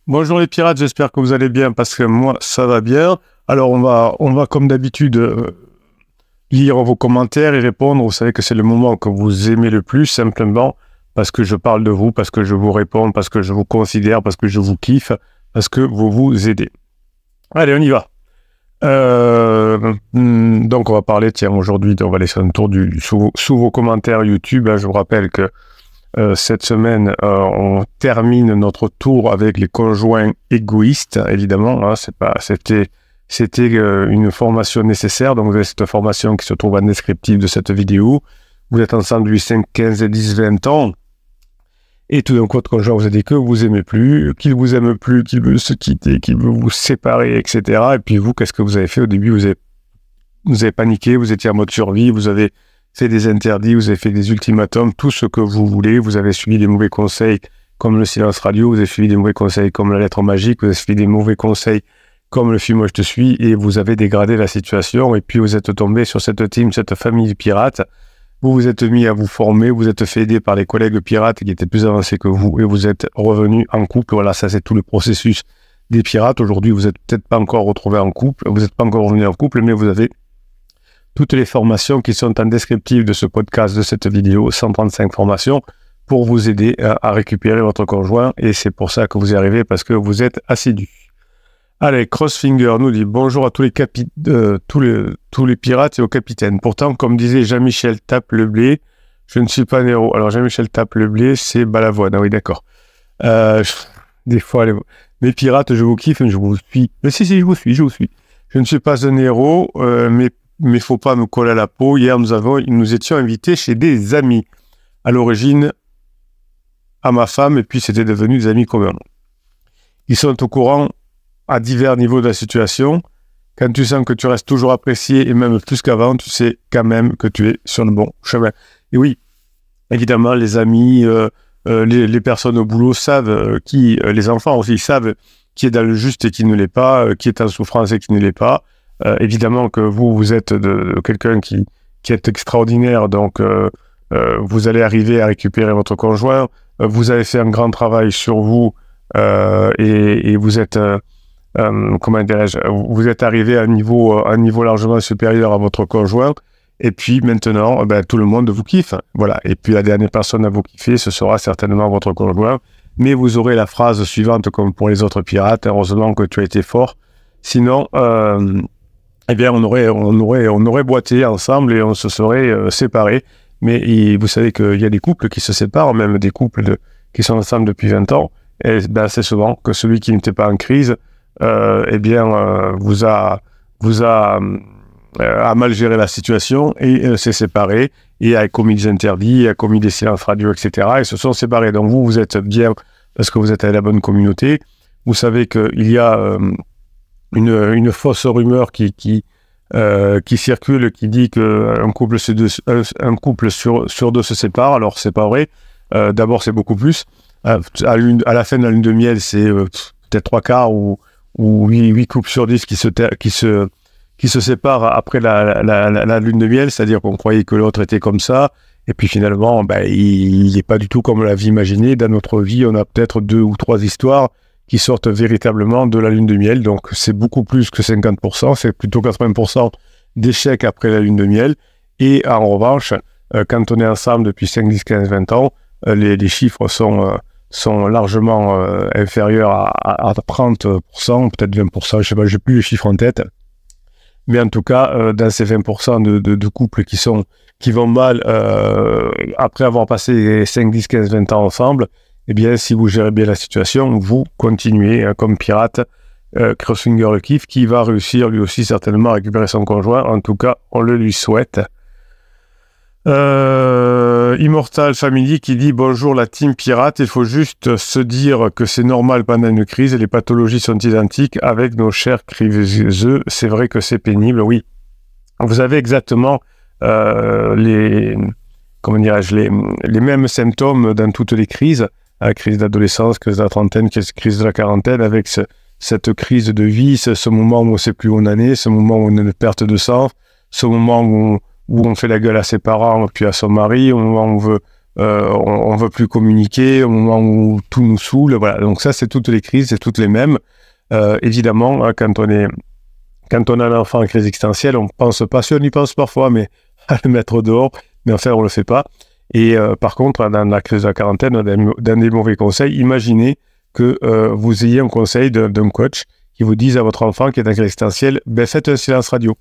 Bonjour les pirates, j'espère que vous allez bien parce que moi ça va bien. Alors on va comme d'habitude lire vos commentaires et répondre. Vous savez que c'est le moment que vous aimez le plus, simplement parce que je parle de vous, parce que je vous réponds, parce que je vous considère, parce que je vous kiffe, parce que vous vous aidez. Allez, on y va. Donc on va parler, tiens, aujourd'hui on va laisser un tour sous vos commentaires YouTube. Je vous rappelle que cette semaine, on termine notre tour avec les conjoints égoïstes, évidemment. Hein, c'était une formation nécessaire. Donc, vous avez cette formation qui se trouve en descriptif de cette vidéo. Vous êtes ensemble depuis 5, 15, 10, 20 ans. Et tout d'un coup, votre conjoint vous a dit que vous aimez plus, qu'il vous aime plus, qu'il veut se quitter, qu'il veut vous séparer, etc. Et puis vous, qu'est-ce que vous avez fait? Au début, vous avez paniqué, vous étiez en mode survie, vous avez fait des interdits, vous avez fait des ultimatums, tout ce que vous voulez, vous avez suivi des mauvais conseils comme le silence radio, vous avez suivi des mauvais conseils comme la lettre magique, vous avez suivi des mauvais conseils comme le film Moi je te suis, et vous avez dégradé la situation, et puis vous êtes tombé sur cette team, cette famille pirate, vous vous êtes mis à vous former, vous êtes fait aider par les collègues pirates qui étaient plus avancés que vous, et vous êtes revenu en couple. Voilà, ça c'est tout le processus des pirates. Aujourd'hui, vous n'êtes peut-être pas encore retrouvé en couple, vous n'êtes pas encore revenu en couple, mais vous avez toutes les formations qui sont en descriptif de ce podcast, de cette vidéo, 135 formations, pour vous aider à récupérer votre conjoint. Et c'est pour ça que vous y arrivez, parce que vous êtes assidus. Allez, Crossfinger nous dit bonjour à tous les pirates et aux capitaines. Pourtant, comme disait Jean-Michel Tape le blé, je ne suis pas un héros. Alors, Jean-Michel Tape le blé, c'est Balavoine. Ah oui, d'accord. Des fois, les pirates, je vous kiffe, je vous suis. Mais si, je vous suis. Je ne suis pas un héros, mais faut pas me coller à la peau. Hier, nous étions invités chez des amis. À l'origine, à ma femme, et puis c'était devenu des amis communs. Ils sont au courant à divers niveaux de la situation. Quand tu sens que tu restes toujours apprécié, et même plus qu'avant, tu sais quand même que tu es sur le bon chemin. Et oui, évidemment, les amis, les personnes au boulot savent les enfants aussi savent qui est dans le juste et qui ne l'est pas, qui est en souffrance et qui ne l'est pas. Évidemment que vous êtes de quelqu'un qui est extraordinaire, donc vous allez arriver à récupérer votre conjoint. Vous avez fait un grand travail sur vous et vous êtes, comment dirais-je, vous êtes arrivé à un niveau largement supérieur à votre conjoint. Et puis maintenant, tout le monde vous kiffe. Voilà. Et puis la dernière personne à vous kiffer, ce sera certainement votre conjoint. Mais vous aurez la phrase suivante comme pour les autres pirates. Heureusement que tu as été fort. Sinon, eh bien, on aurait boité ensemble et on se serait séparés. Mais vous savez qu'il y a des couples qui se séparent, même des couples qui sont ensemble depuis 20 ans. Et c'est souvent que celui qui n'était pas en crise, vous a mal géré la situation et s'est séparé et a commis des interdits, a commis des silences radio, etc. et se sont séparés. Donc vous êtes bien parce que vous êtes à la bonne communauté. Vous savez qu'il y a une fausse rumeur qui circule, qui dit qu'un couple sur deux se sépare. Alors c'est pas vrai. D'abord c'est beaucoup plus. À la fin de la lune de miel, c'est peut-être 3/4 ou 8 couples sur 10 qui se séparent après la lune de miel, c'est-à-dire qu'on croyait que l'autre était comme ça, et puis finalement, il n'est pas du tout comme on l'avait imaginé. Dans notre vie, on a peut-être 2 ou 3 histoires qui sortent véritablement de la lune de miel, donc c'est beaucoup plus que 50%, c'est plutôt 80% d'échecs après la lune de miel. Et en revanche, quand on est ensemble depuis 5, 10, 15, 20 ans, les chiffres sont largement inférieurs à 30%, peut-être 20%, je sais pas, j'ai plus les chiffres en tête. Mais en tout cas, dans ces 20% de couples qui vont mal après avoir passé 5, 10, 15, 20 ans ensemble, eh bien, si vous gérez bien la situation, vous continuez comme pirate. Crossfinger le kiffe, qui va réussir lui aussi certainement à récupérer son conjoint. En tout cas, on le lui souhaite. Immortal Family qui dit bonjour la team pirate, il faut juste se dire que c'est normal pendant une crise, les pathologies sont identiques avec nos chers criveux, c'est vrai que c'est pénible, oui. Vous avez exactement les mêmes symptômes dans toutes les crises, la crise d'adolescence, crise de la trentaine, crise de la quarantaine, avec cette crise de vie, ce moment où on ne sait plus où on en est, ce moment où on a une perte de sang, ce moment où on fait la gueule à ses parents, puis à son mari, au moment où on veut plus communiquer, au moment où tout nous saoule. Voilà. Donc ça, c'est toutes les crises, c'est toutes les mêmes. Évidemment, hein, quand on a un enfant en crise existentielle, on pense pas, si on y pense parfois, mais à le mettre dehors, mais enfin, on le fait pas. Et par contre, dans la crise de la quarantaine, dans des mauvais conseils, imaginez que vous ayez un conseil d'un coach qui vous dise à votre enfant qui est en crise existentielle, ben, faites un silence radio.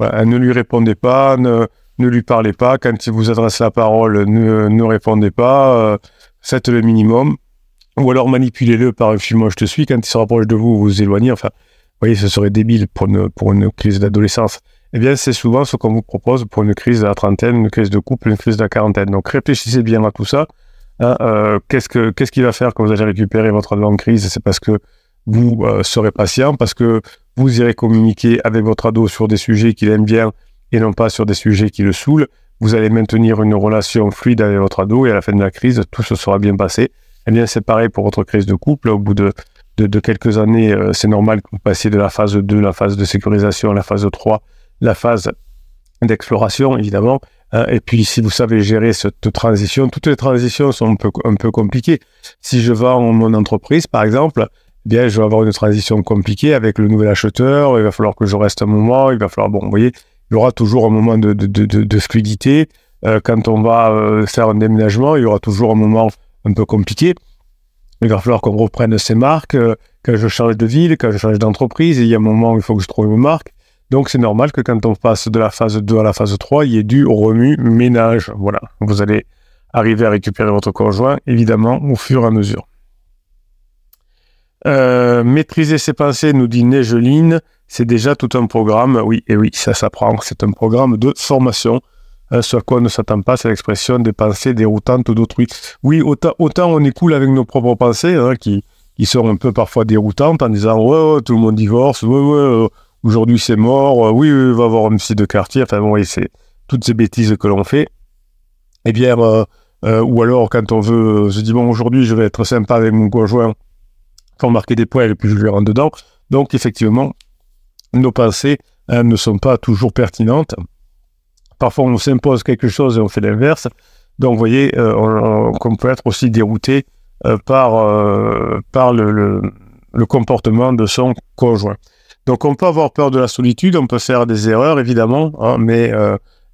Voilà, ne lui répondez pas, ne lui parlez pas. Quand il vous adresse la parole, ne répondez pas. Faites le minimum. Ou alors manipulez-le par un film « moi je te suis ». Quand il se rapproche de vous, vous vous éloignez. Enfin, vous voyez, ce serait débile pour une crise d'adolescence. Eh bien, c'est souvent ce qu'on vous propose pour une crise de la trentaine, une crise de couple, une crise de la quarantaine. Donc, réfléchissez bien à tout ça. Hein, qu'est-ce qui va faire quand vous allez récupérer votre ado en crise? C'est parce que vous serez patient, parce que vous irez communiquer avec votre ado sur des sujets qu'il aime bien et non pas sur des sujets qui le saoulent. Vous allez maintenir une relation fluide avec votre ado et à la fin de la crise, tout se sera bien passé. Eh bien, c'est pareil pour votre crise de couple. Au bout de quelques années, c'est normal que vous passiez de la phase 2, la phase de sécurisation, la phase 3, la phase d'exploration, évidemment. Et puis, si vous savez gérer cette transition, toutes les transitions sont un peu compliquées. Si je vends mon entreprise, par exemple, eh bien, je vais avoir une transition compliquée avec le nouvel acheteur. Il va falloir que je reste un moment. Il va falloir, bon, vous voyez, il y aura toujours un moment de fluidité. Quand on va faire un déménagement, il y aura toujours un moment un peu compliqué. Il va falloir qu'on reprenne ses marques. Quand je change de ville, quand je change d'entreprise, il y a un moment où il faut que je trouve une marque. Donc, c'est normal que quand on passe de la phase 2 à la phase 3, il y ait du remue-ménage. Voilà. Vous allez arriver à récupérer votre conjoint, évidemment, au fur et à mesure. Maîtriser ses pensées, nous dit Négeline, c'est déjà tout un programme. Oui, et oui, ça s'apprend. C'est un programme de formation. Ce à quoi on ne s'attend pas, c'est l'expression des pensées déroutantes d'autrui. Oui, autant on est cool avec nos propres pensées, hein, qui sont un peu parfois déroutantes, en disant ouais, tout le monde divorce, ouais, aujourd'hui c'est mort, oui, il va avoir un psy de quartier, enfin bon, oui, c'est toutes ces bêtises que l'on fait. Eh bien, ou alors quand on veut se dire bon, aujourd'hui je vais être sympa avec mon conjoint, pour marquer des points et puis je lui rentre dedans. Donc effectivement, nos pensées ne sont pas toujours pertinentes. Parfois, on s'impose quelque chose et on fait l'inverse. Donc, vous voyez, qu'on peut être aussi dérouté par le comportement de son conjoint. Donc, on peut avoir peur de la solitude, on peut faire des erreurs, évidemment, hein, mais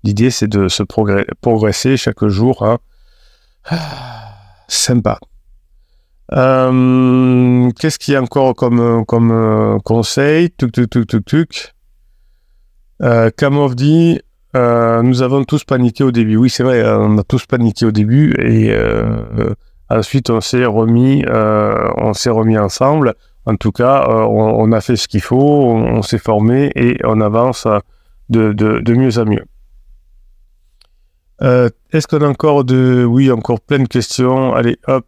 l'idée, c'est de se progresser chaque jour. Hein. Sympa. Qu'est-ce qu'il y a encore comme conseil? Kamov dit... nous avons tous paniqué au début. Oui, c'est vrai, on a tous paniqué au début et ensuite on s'est remis ensemble. En tout cas, on a fait ce qu'il faut, on s'est formé et on avance de mieux à mieux. Est-ce qu'on a encore encore plein de questions. Allez, hop.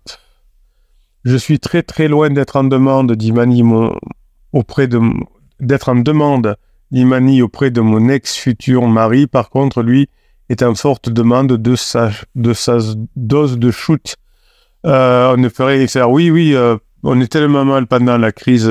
Je suis très très loin d'être en demande, dit Mani, d'être en demande. Imani auprès de mon ex-futur mari, par contre, lui, est en forte demande de sa dose de shoot. On ne ferait faire, oui, on est tellement mal pendant la crise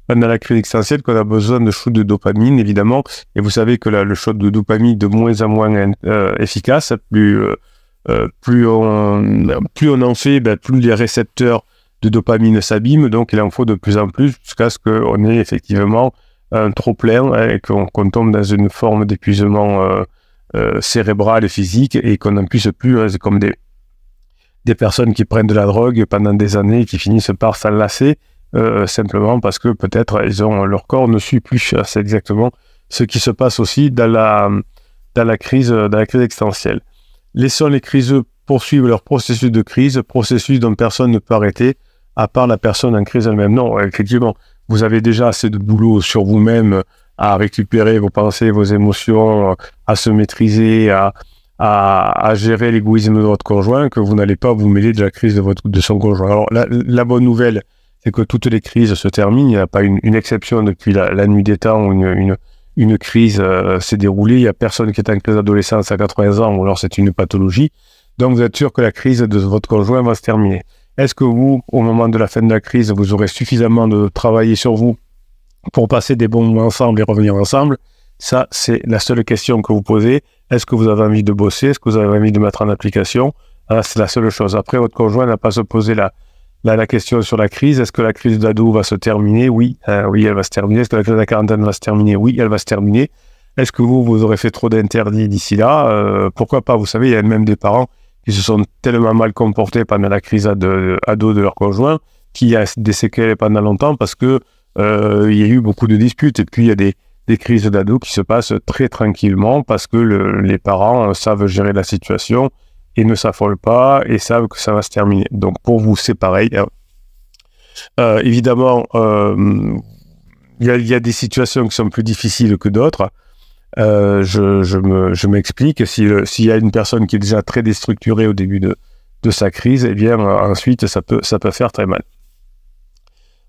existentielle qu'on a besoin de shoot de dopamine, évidemment. Et vous savez que le shoot de dopamine est de moins en moins efficace. Plus on en fait, plus les récepteurs de dopamine s'abîment. Donc, il en faut de plus en plus jusqu'à ce qu'on ait effectivement un trop plein et qu'on tombe dans une forme d'épuisement cérébral et physique et qu'on n'en puisse plus. C'est comme des personnes qui prennent de la drogue pendant des années et qui finissent par s'enlacer simplement parce que peut-être leur corps ne suit plus. C'est exactement ce qui se passe aussi dans la crise existentielle. Laissons les criseux poursuivre leur processus de crise, processus dont personne ne peut arrêter à part la personne en crise elle-même. Non, effectivement, vous avez déjà assez de boulot sur vous-même à récupérer vos pensées, vos émotions, à se maîtriser, à gérer l'égoïsme de votre conjoint, que vous n'allez pas vous mêler de la crise de son conjoint. Alors, la bonne nouvelle, c'est que toutes les crises se terminent. Il n'y a pas une exception depuis la nuit des temps où une crise s'est déroulée. Il n'y a personne qui est en crise d'adolescence à 80 ans, ou alors c'est une pathologie. Donc, vous êtes sûr que la crise de votre conjoint va se terminer. Est-ce que vous, au moment de la fin de la crise, vous aurez suffisamment de travailler sur vous pour passer des bons moments ensemble et revenir ensemble? Ça, c'est la seule question que vous posez. Est-ce que vous avez envie de bosser? Est-ce que vous avez envie de mettre en application? C'est la seule chose. Après, votre conjoint n'a pas à se poser la question sur la crise. Est-ce que la crise d'ado va se terminer? Oui, oui, elle va se terminer. Est-ce que la crise de la quarantaine va se terminer? Oui, elle va se terminer. Est-ce que vous aurez fait trop d'interdits d'ici là? Pourquoi pas? Vous savez, il y a même des parents qui se sont tellement mal comportés pendant la crise ado de leur conjoint, qui a des séquelles pendant longtemps parce que il y a eu beaucoup de disputes. Et puis, il y a des crises d'ados qui se passent très tranquillement parce que les parents savent gérer la situation et ne s'affolent pas et savent que ça va se terminer. Donc, pour vous, c'est pareil. Évidemment, il y a des situations qui sont plus difficiles que d'autres. Je m'explique. S'il y a une personne qui est déjà très déstructurée au début de sa crise, eh bien, ensuite, ça peut faire très mal.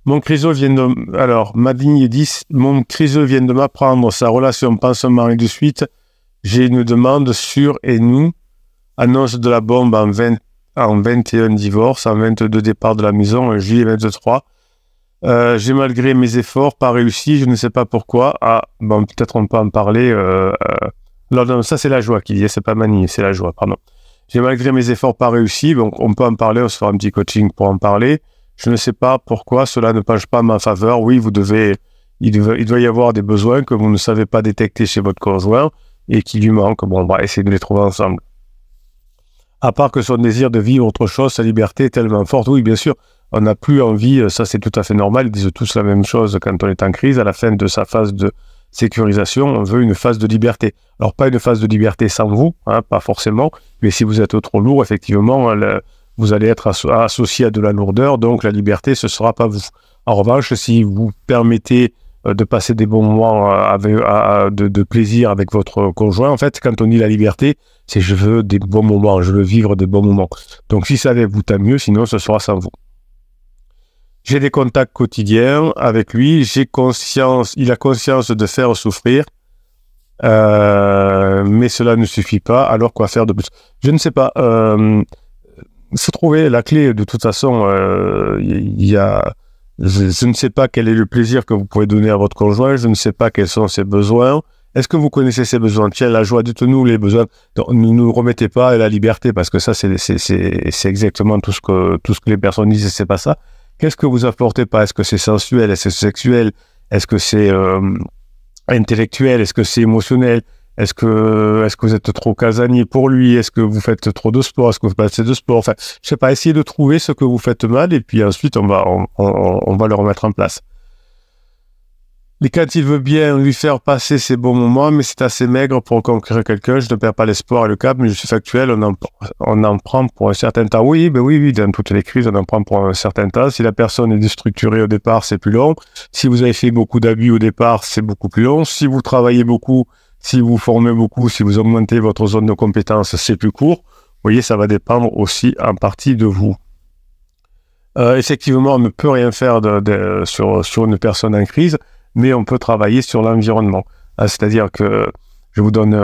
Mon créseux vient de... Alors, Madine dit, mon créseux vient de m'apprendre sa relation pansement et de suite, j'ai une demande sur et nous, annonce de la bombe en 21 divorce, en 22 départ de la maison, en juillet 23. J'ai malgré mes efforts pas réussi, je ne sais pas pourquoi. Ah, bon, peut-être on peut en parler. Non, ça c'est la joie qui dit, c'est pas Mani, c'est la joie, pardon. J'ai malgré mes efforts pas réussi, donc on peut en parler, on se fera un petit coaching pour en parler. Je ne sais pas pourquoi cela ne penche pas en ma faveur. Oui, il doit y avoir des besoins que vous ne savez pas détecter chez votre conjoint et qui lui manquent. Bon, on va essayer de les trouver ensemble. À part que son désir de vivre autre chose, sa liberté est tellement forte. Oui, bien sûr, on n'a plus envie, ça c'est tout à fait normal, ils disent tous la même chose quand on est en crise. À la fin de sa phase de sécurisation, on veut une phase de liberté. Alors, pas une phase de liberté sans vous, hein, pas forcément, mais si vous êtes trop lourd, effectivement, vous allez être associé à de la lourdeur, donc la liberté, ce ne sera pas vous. En revanche, si vous permettez de passer des bons moments de plaisir avec votre conjoint, en fait, quand on dit la liberté, c'est je veux des bons moments, je veux vivre des bons moments. Donc, si ça avec vous, tant mieux, sinon ce sera sans vous. J'ai des contacts quotidiens avec lui, il a conscience de faire souffrir, mais cela ne suffit pas, alors quoi faire de plus? Je ne sais pas. Se trouver la clé, de toute façon, je ne sais pas quel est le plaisir que vous pouvez donner à votre conjoint, je ne sais pas quels sont ses besoins. Est-ce que vous connaissez ses besoins? Tiens, la joie, dites-nous les besoins. Donc, ne nous remettez pas à la liberté, parce que ça, c'est exactement tout ce que les personnes disent, et c'est pas ça. Qu'est-ce que vous apportez pas? Est-ce que c'est sensuel? Est-ce que c'est sexuel? Est-ce que c'est intellectuel? Est-ce que c'est émotionnel? Est-ce que vous êtes trop casanier pour lui? Est-ce que vous faites trop de sport? Est-ce que vous faites assez de sport? Enfin, je sais pas, essayez de trouver ce que vous faites mal et puis ensuite on va le remettre en place. Et quand il veut bien lui faire passer ses bons moments, mais c'est assez maigre pour conquérir quelqu'un, je ne perds pas l'espoir et le cap, mais je suis factuel, on en prend pour un certain temps. Oui, dans toutes les crises, on en prend pour un certain temps. Si la personne est déstructurée au départ, c'est plus long. Si vous avez fait beaucoup d'abus au départ, c'est beaucoup plus long. Si vous travaillez beaucoup, si vous formez beaucoup, si vous augmentez votre zone de compétence, c'est plus court. Vous voyez, ça va dépendre aussi en partie de vous. Effectivement, on ne peut rien faire sur une personne en crise, mais on peut travailler sur l'environnement. C'est-à-dire que, je vous donne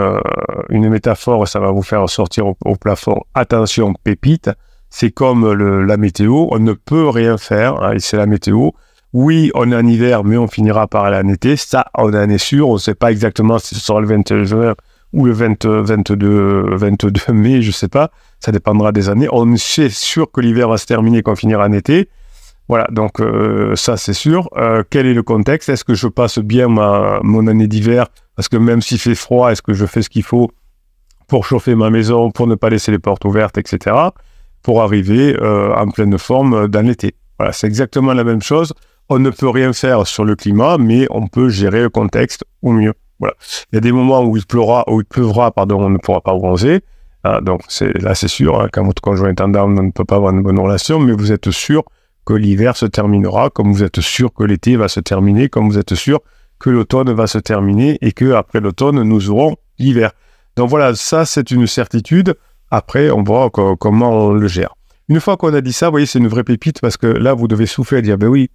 une métaphore, ça va vous faire sortir au plafond. Attention, pépite, c'est comme la météo, on ne peut rien faire, hein, c'est la météo. Oui, on est en hiver, mais on finira par aller en été. Ça, on en est sûr. On ne sait pas exactement si ce sera le 21 juin ou le 22 mai, je ne sais pas. Ça dépendra des années. On est sûr que l'hiver va se terminer, qu'on finira en été. Voilà, donc ça, c'est sûr. Quel est le contexte? Est-ce que je passe bien mon année d'hiver? Parce que même s'il fait froid, est-ce que je fais ce qu'il faut pour chauffer ma maison, pour ne pas laisser les portes ouvertes, etc., pour arriver en pleine forme dans l'été? Voilà, c'est exactement la même chose. On ne peut rien faire sur le climat, mais on peut gérer le contexte au mieux. Voilà. Il y a des moments où il pleuvra, on ne pourra pas bronzer. Donc là, c'est sûr. Hein, quand votre conjoint est en down, on ne peut pas avoir une bonne relation, mais vous êtes sûr que l'hiver se terminera, comme vous êtes sûr que l'été va se terminer, comme vous êtes sûr que l'automne va se terminer et que après l'automne, nous aurons l'hiver. Donc voilà, ça, c'est une certitude. Après, on verra comment on le gère. Une fois qu'on a dit ça, vous voyez, c'est une vraie pépite parce que là, vous devez souffler et dire, ben oui,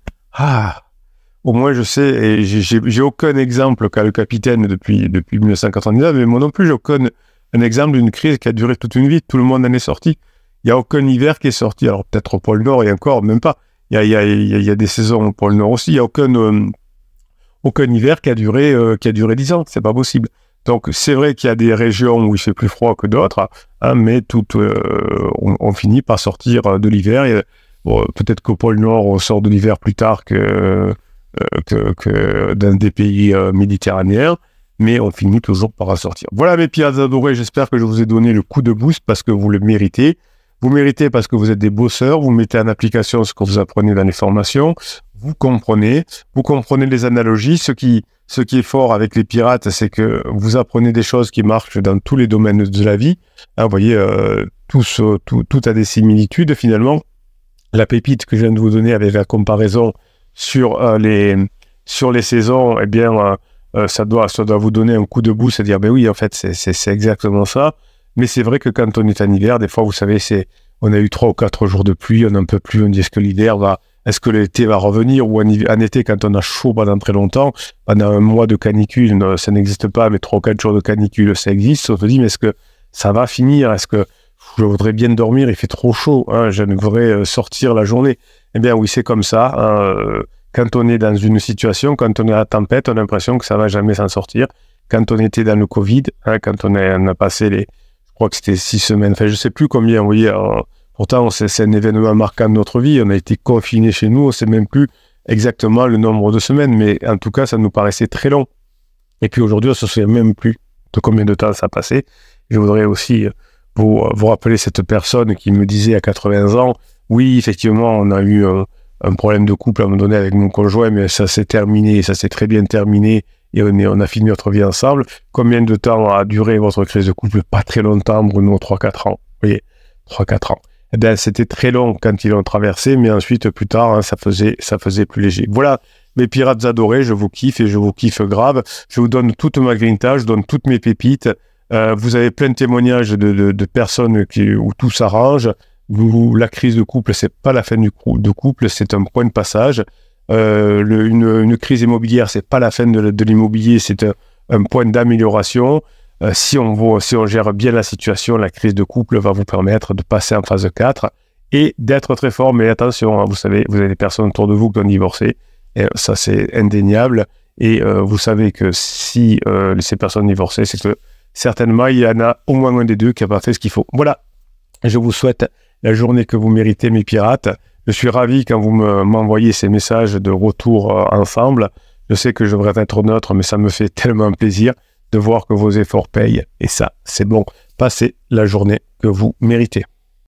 au moins je sais, et j'ai aucun exemple qu'a le capitaine depuis 1999, mais moi non plus, j'ai aucun exemple d'une crise qui a duré toute une vie, tout le monde en est sorti. Il n'y a aucun hiver qui est sorti, alors peut-être au pôle Nord et encore, même pas. Il y a des saisons au pôle Nord aussi, il n'y a aucun hiver qui a duré 10 ans. C'est pas possible. Donc, c'est vrai qu'il y a des régions où il fait plus froid que d'autres, hein, mais on finit par sortir de l'hiver. Bon, peut-être qu'au pôle Nord, on sort de l'hiver plus tard que dans des pays méditerranéens, mais on finit toujours par en sortir. Voilà mes pirates adorés, j'espère que je vous ai donné le coup de boost parce que vous le méritez. Vous méritez parce que vous êtes des bosseurs, vous mettez en application ce que vous apprenez dans les formations, vous comprenez les analogies. Ce qui est fort avec les pirates, c'est que vous apprenez des choses qui marchent dans tous les domaines de la vie. Hein, vous voyez, tout a des similitudes finalement. La pépite que je viens de vous donner avec la comparaison sur les saisons, eh bien, ça doit vous donner un coup de boost, c'est dire, ben oui, en fait, c'est exactement ça. Mais c'est vrai que quand on est en hiver, des fois, vous savez, on a eu 3 ou 4 jours de pluie, on n'en peut plus, on dit, est-ce que l'été va revenir, ou en été, quand on a chaud pendant très longtemps, pendant un mois de canicule, ça n'existe pas, mais 3 ou 4 jours de canicule, ça existe. On se dit, mais est-ce que ça va finir? Est-ce que je voudrais bien dormir, il fait trop chaud, hein, je voudrais sortir la journée. Eh bien oui, c'est comme ça. Hein, quand on est dans une situation, quand on est à la tempête, on a l'impression que ça va jamais s'en sortir. Quand on était dans le Covid, hein, quand on a passé je crois que c'était 6 semaines, enfin je sais plus combien, vous voyez, pourtant c'est un événement marquant de notre vie, on a été confinés chez nous, on sait même plus exactement le nombre de semaines, mais en tout cas ça nous paraissait très long. Et puis aujourd'hui, on se souvient même plus de combien de temps ça a passé. Je voudrais aussi vous rappeler cette personne qui me disait à 80 ans, oui, effectivement, on a eu un problème de couple à un moment donné avec mon conjoint, mais ça s'est terminé, ça s'est très bien terminé, et on a fini notre vie ensemble. Combien de temps a duré votre crise de couple? Pas très longtemps, Bruno, 3-4 ans. Vous voyez, 3-4 ans. Eh bien, c'était très long quand ils l'ont traversé, mais ensuite, plus tard, hein, ça faisait plus léger. Voilà, mes pirates adorés, je vous kiffe et je vous kiffe grave. Je vous donne toute ma grinta, je donne toutes mes pépites. Vous avez plein de témoignages de personnes où tout s'arrange. La crise de couple, c'est pas la fin de couple, c'est un point de passage. Une crise immobilière, c'est pas la fin de l'immobilier, c'est un point d'amélioration. Si on gère bien la situation, la crise de couple va vous permettre de passer en phase 4 et d'être très fort. Mais attention, hein, vous savez, vous avez des personnes autour de vous qui ont divorcé, et ça c'est indéniable. Et vous savez que si ces personnes divorcées, c'est que certainement il y en a au moins un des deux qui n'a pas fait ce qu'il faut. Voilà, je vous souhaite la journée que vous méritez, mes pirates. Je suis ravi quand vous m'envoyez ces messages de retour ensemble. Je sais que je devrais être neutre, mais ça me fait tellement plaisir de voir que vos efforts payent. Et ça, c'est bon. Passez la journée que vous méritez.